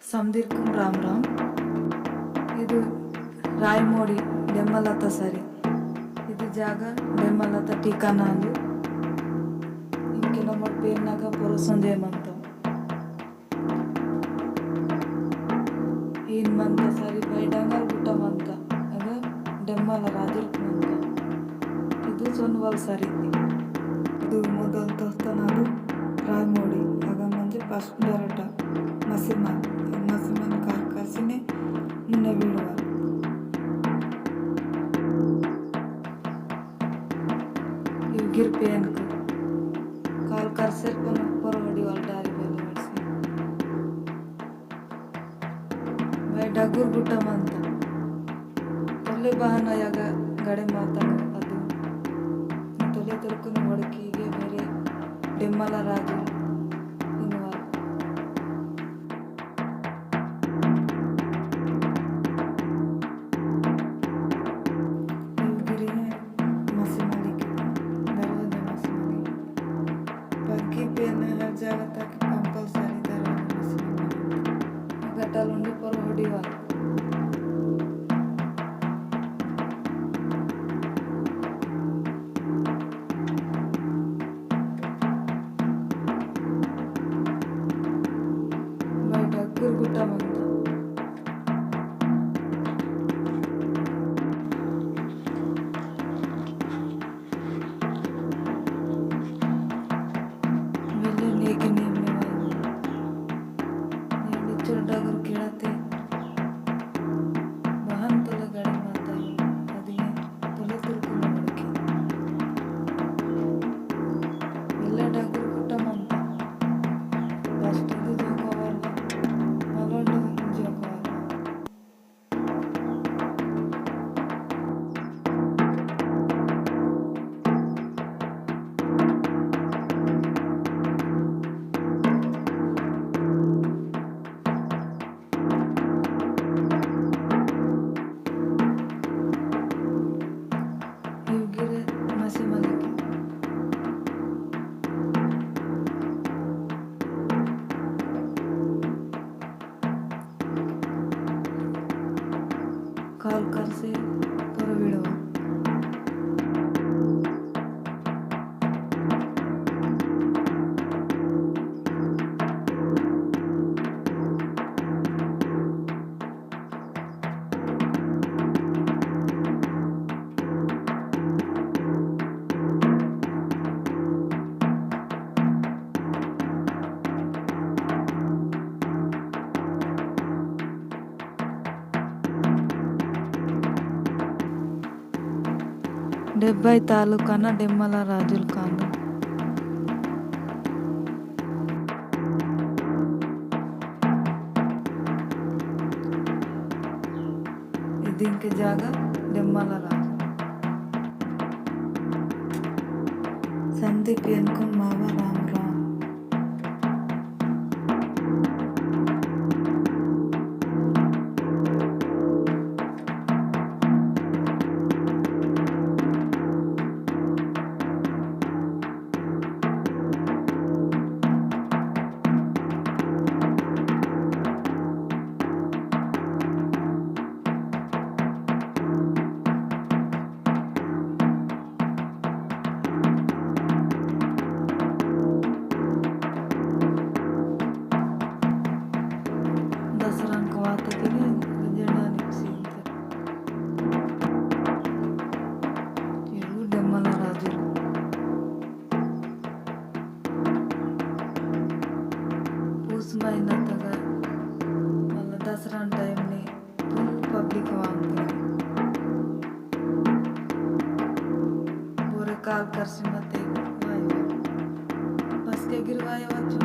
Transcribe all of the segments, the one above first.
समदीर्कं राम राम ಇದು ರಾಯಮೋಡಿ ಡೆಮ್ಮಲತ ಸರಿ ಇದು ಜಾಗ ಡೆಮ್ಮಲತ ಠಿಕಾನ ಅಂದು ಇಂಕೆ ನಮ್ಮ ಪೇರ್ನಾಗ ಪೊರಸಂದೇಮಂತ ಏನ್ ಮಂತ ಸರಿ ಬೈಡಂಗಲ್ ಗುಟ್ಟಮಂತ ಆಗ ಡೆಮ್ಮಲ ರಾಜರ್ಕಂತ ಇದು ಸೊನ್ವಲ್ ಸರಿ ಇದು ಮೊದಲು ತೋಸ್ತನಾಡು ರಾಯಮೋಡಿ ಆಗ ಮಂಜೆ ಫಸ್ಟ್ ಡೈರೆಕ್ಟ ಮಸಿಮನ್ ಕಾರ್ಕಸಿನೇ ಮುನ್ನೆ ಬೀಳುವ ಇವು ಗಿರ್ಪೆ ಅನ್ಕ ಕಾಲ್ ಕರ್ಸರ್ ಪೊರ ಹೊಡಿವಲ್ ಡಾರಿ ಬೇಲೆ ಮಾಡಿಸಿ ಬೈ ಡಗುರ್ ಗುಟ್ಟಮಂತ ತೊಲೆ ಬಾಹನ ಯಾಗ ಗಡೆ ಮಾತಾಡು ಅದು ತೊಲೆ ತುರ್ಕುನ ಒಡಕಿಗೆ ಬೇರೆ ಡೆಮ್ಮಲ ರಾಜು గట్టాలుండి పొర ಹೊಡಿವಾರ బయట గురుగుట్టమంత వెళ్ళి నేకి నేమ్నే ಡಗರು ಕೇಳತ್ತೆ ವಾಹನ ತೊಲೆ ಗಾಡಿ ಮಾತಾಯಿ ಅದಿಗೆ ತೊಲೆ ತಿರ್ಕೊಂಡು ನೋಡಕ್ಕೆ ಎಲ್ಲ ಡಗರು ಕುಟ್ಟಮಂತ ಫಸ್ಟ್ ಇದು ಜೋಕೋವಲ್ಲ ಮಲೊಂಡು ಜೋಕೋವಲ್ಲ ಕಾಲ್ ಕರ್ಸಿ ಹೊರ ಬಿಡುವ డెబ్బై తాలూకాన డెమ్మల రాజుల కాండం ఇది ఇంక జాಗ డెమ్మల రాజు సందీప్ ఎన్కొని మావ రామ్ రామ్ దసరానికి వాతకి విజయడానికి సీంతారు ఇవి డెమ్మల రాజులు పూసమైనంతగా మళ్ళీ దసరా టైంని ఫుల్ పబ్లిక్ వాంಗ್ತಾರೆ ಬೋರೆ ಕಾಲ್ ಕರ್ಸಿ ಮತ್ತೆ ಬಸ್ಗೆ ಗಿರ್ವಾಯవచ్చు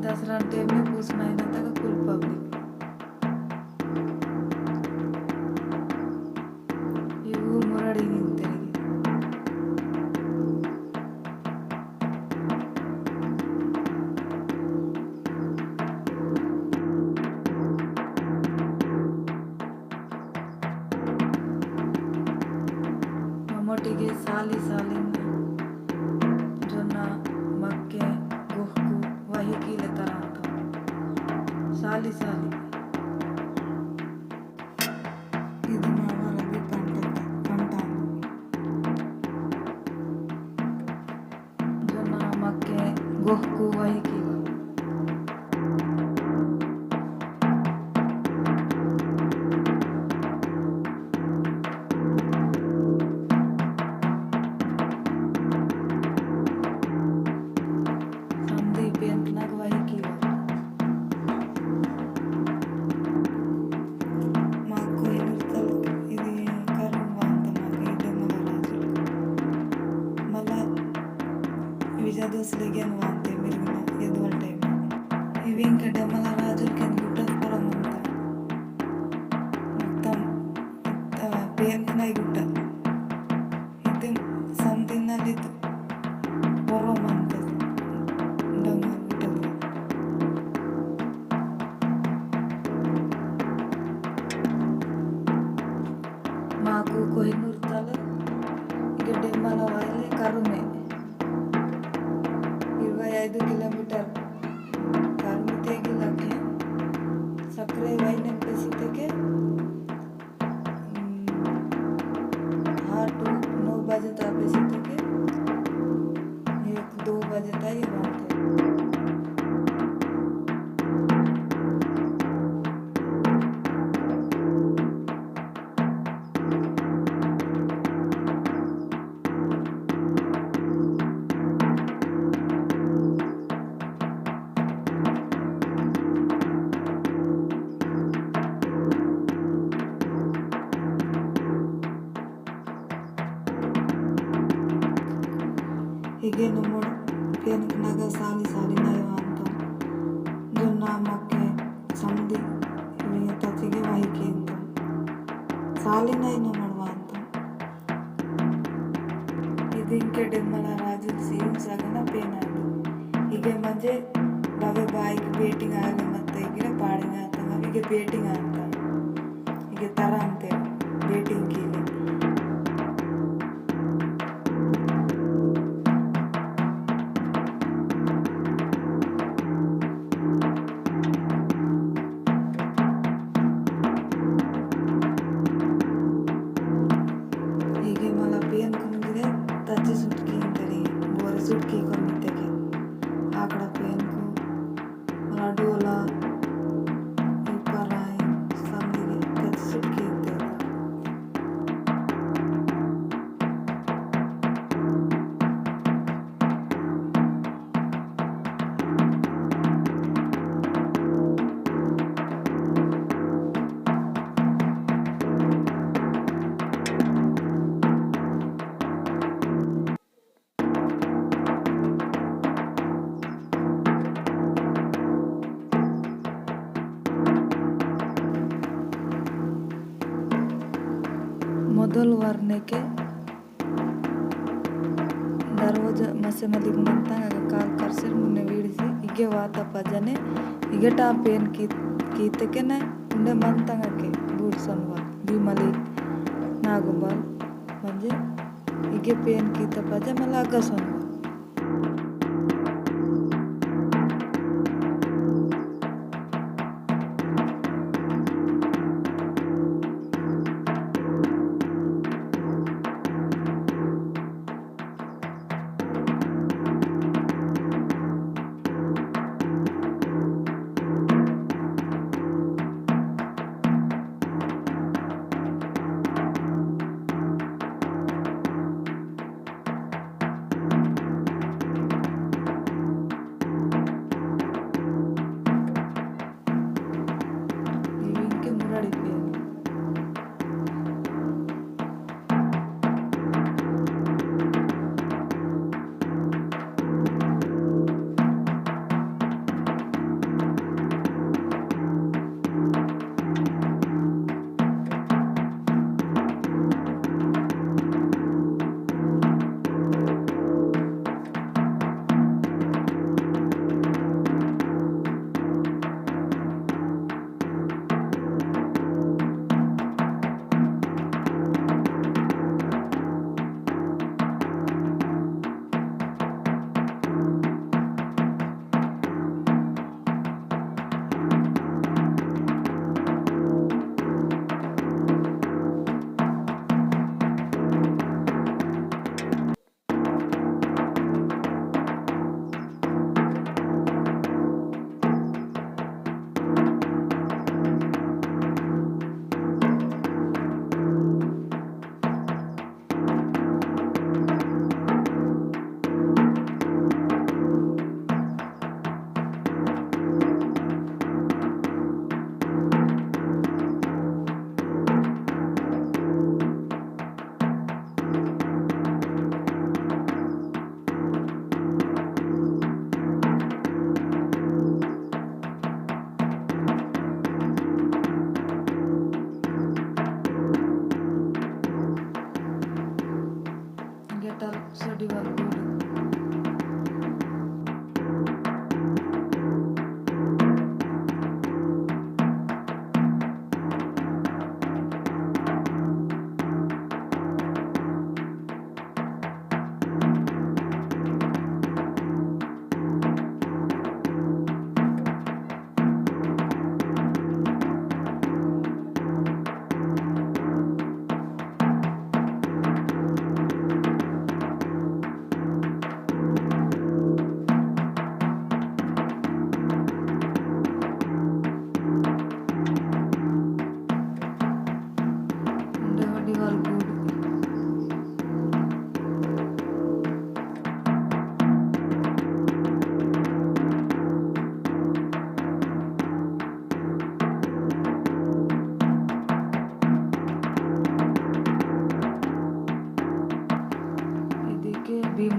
దసరా టైంని పూసమైనంతగా ఫుల్ పబ్లిక్ ఇವು మురడి నింತಿರಿಗೆ ಮಮ್ಮೊಟ್ಟಿಗೆ ಸಾಲಿ ಸಾಲಿನ ಜೊನ್ನ ಮಕ್ಕೆ ಗುಹ್ಕು ವಹಿಕೀಲೆ ತರ ಅಂತ సాలి సాలి ఇది మా వాళ్ళది పంట జొన్న మక్కే గొహ్కు వహికి samdi pennak wahiki మాకు ఎదురుతలు ఇది కరువు అంత మాకు ఇద్దరు రాజులు మళ్ళా విజయదోసులకి అంతే మిరుగున ఎదువల టైం ఇవి ఇంకా డెమ్మల రాజులకి గుట్టపురం అంతా మొత్తం పేరుకున్నాయి గుట్ట ఇది సందిన్నಲ್ಲಿದ್ದು పొరం అంతది డొంగ గుట్టలు మాకు కొహినూర్ తల ఇక డెమ్మల వాళ్ళే కరుమే 25 ಕಿಲೋಮೀಟರ್ ಕರುಮೆ ತೆಗಿಲಕ್ಕೆ ಸಕ್ಕರೆ ವೈನ್ ನೆನಪಿಸಿದ್ದಕ್ಕೆ 8 9 बजे तक बेसिದ್ದಕ್ಕೆ 1 2 बजे तक बनते ಹೀಗೆ ನಮ್ಮ ಪೇನಕ್ನಾಗ ಸಾಲಿ ಸಾಲಿನಾಯ ಅಂತ ಜೊನ್ನ ಮಕ್ಕೆ ಸಮದಿ ತತ್ತಿಗೆ ವಾಹಿಕೆ ಅಂತ ಸಾಲಿನಾಯ್ನು ಮಾಡುವ ಅಂತ ಇದು ಇಂಕೆ ಡೆಮ್ಮಲ ರಾಜು ಸೀಮ್ ಸಗನ ಪೇನಾಡು ಹೀಗೆ ಮಂಜೆ ಬಗೆ ಬಾಯಿಗೆ ಬೇಟಿಂಗ್ ಆಗಲಿ ಮತ್ತೆ ಹೀಗೆ ಪಾಡಿಂಗ್ ಆತಂಗ ಹೀಗೆ ಬೇಟಿಂಗ್ ಅಂತ ಹೀಗೆ ತರ ಅಂತೇಳಿ ಬೇಟಿಂಗ್ ಕೀಲಿ ಹೀಗೆ ಮಲ ಪೇನ್ ಕುಂದಿದೆ ತಜ್ಜಿ ಸುಟ್ಕಿ ಅಂತಾರೆ ಬೋರೆ ಸುಟ್ಕಿ ಕೊಂದಿದ್ದೆಗೆ ಆಕಡ ಪೇನ್ಕು ಮಲ ಡೋಲ ಪರಾಯಿ ಸಂದಿಗೆ ತಜ್ಜಿ ಸುಟ್ಕಿ ಅಂತಾರೆ ಮೊದಲು ವರ್ಣಕ್ಕೆ ದರ್ವಾಜ ಮಸೆ ಮಲಿಗೆ ಮಂತ ಕಾಲು ಕರ್ಸಿ ಮುನ್ನೆ ವೀಡಿಸಿ ಹೀಗೆ ವಾತ ಪಜನೆ ಹೀಗೆ ಟಾ ಪೇನ್ ಕೀತಕೆನೆ ಉಂಡೆ ಮಂತಂಗಕ್ಕೆ ಬೂಡ್ಸನ್ವ ಭೀಮಲಿ ನಾಗುಂಬಲ್ ಮಂಜೆ ಹೀಗೆ ಪೇನ್ ಕೀತ ಪಜೆ ಮಲ್ಲ ಅಗ್ಗಸನ್ವ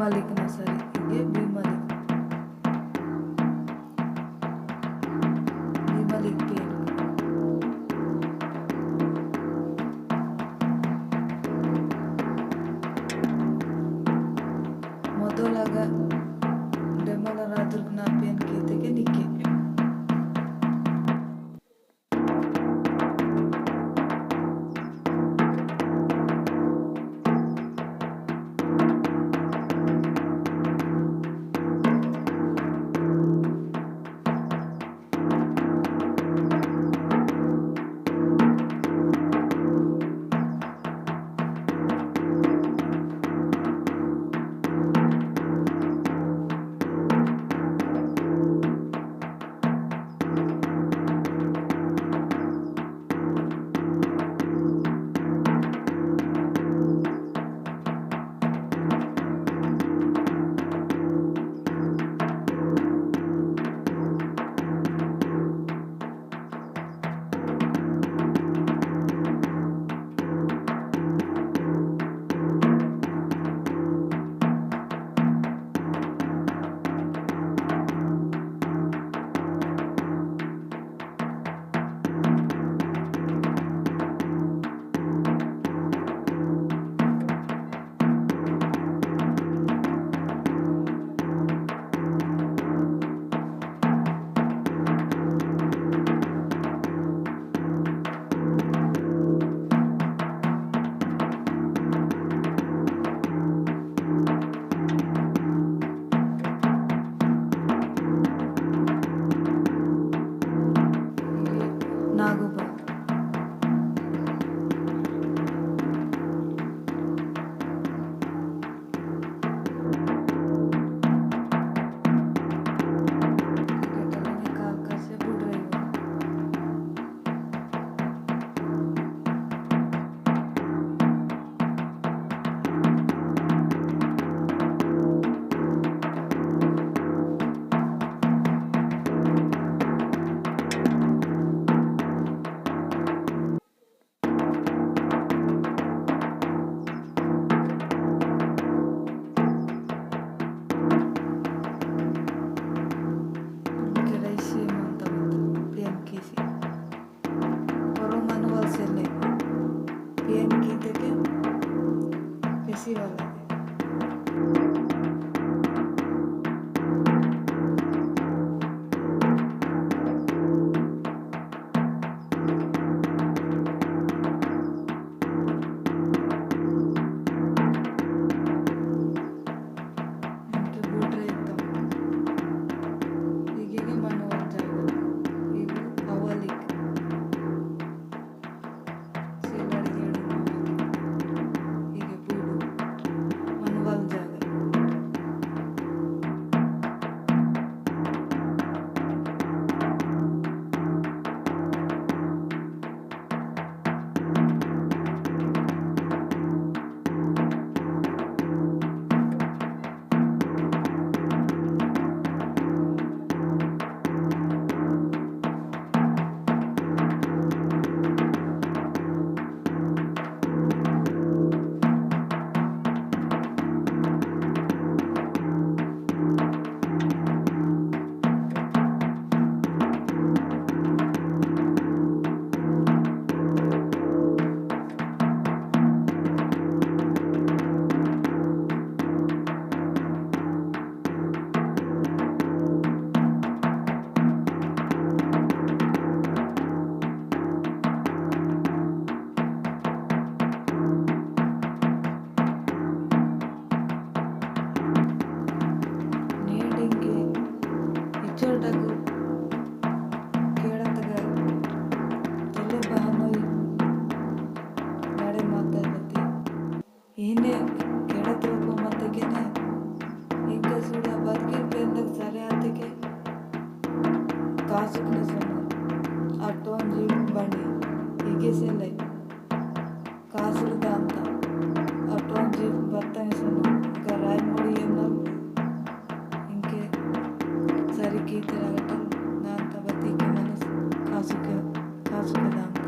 मालिक ना सरी ಹೀಗೆ ಭೀಮಲಿಕ್ ಪೇನ್ ಮೊದಲಾಗ ಡೆಮಲ ರಾತ್ರಿಗೆ ನಾ ಪೇನ್ ಕೀತೆಗೆ ನಿಕ್ಕೆ ನಾಗುಬ ಏನೇ ಕೆಡತೋಪ ಮತ್ತಗೇನೆ ಈಗ ಸುಡ ಬದುಕಿನ ಪೇಂದಾಗ ಸರಿ ಆತಗೆ ಕಾಸುಕ್ನ ಸಣ್ಣ ಅಟ್ಟೊಂದು ಬಂಡಿ ಹೀಗೆ ಸೆಲ್ಲ ಕಾಸುಡ್ದ ಅಂತ ಅಟ್ಟೊಂದು ಬರ್ತಾನೆ ಸಣ್ಣ ಈಗ ರಾಯ್ ನೋಡಿ ಏನ ఇంకే సరికి తిరగటం దాంత బతికి మనసు కాసుకే దాంత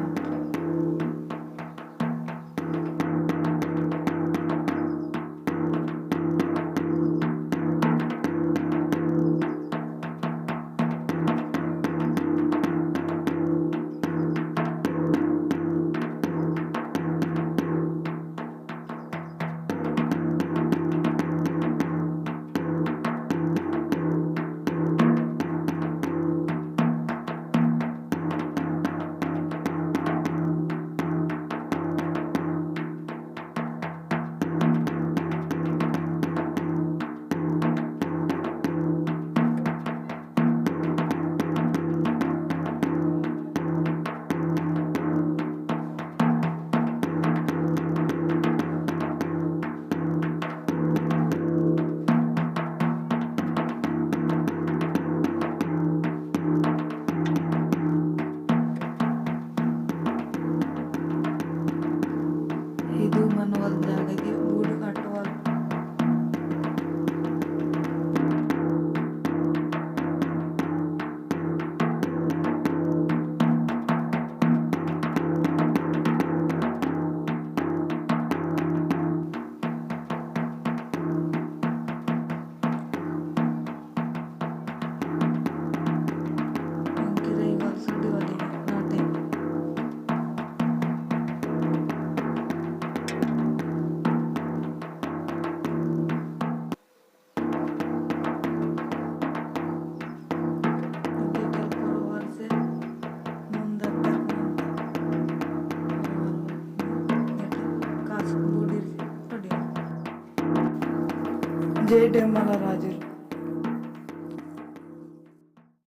జై డెమ్మల రాజు.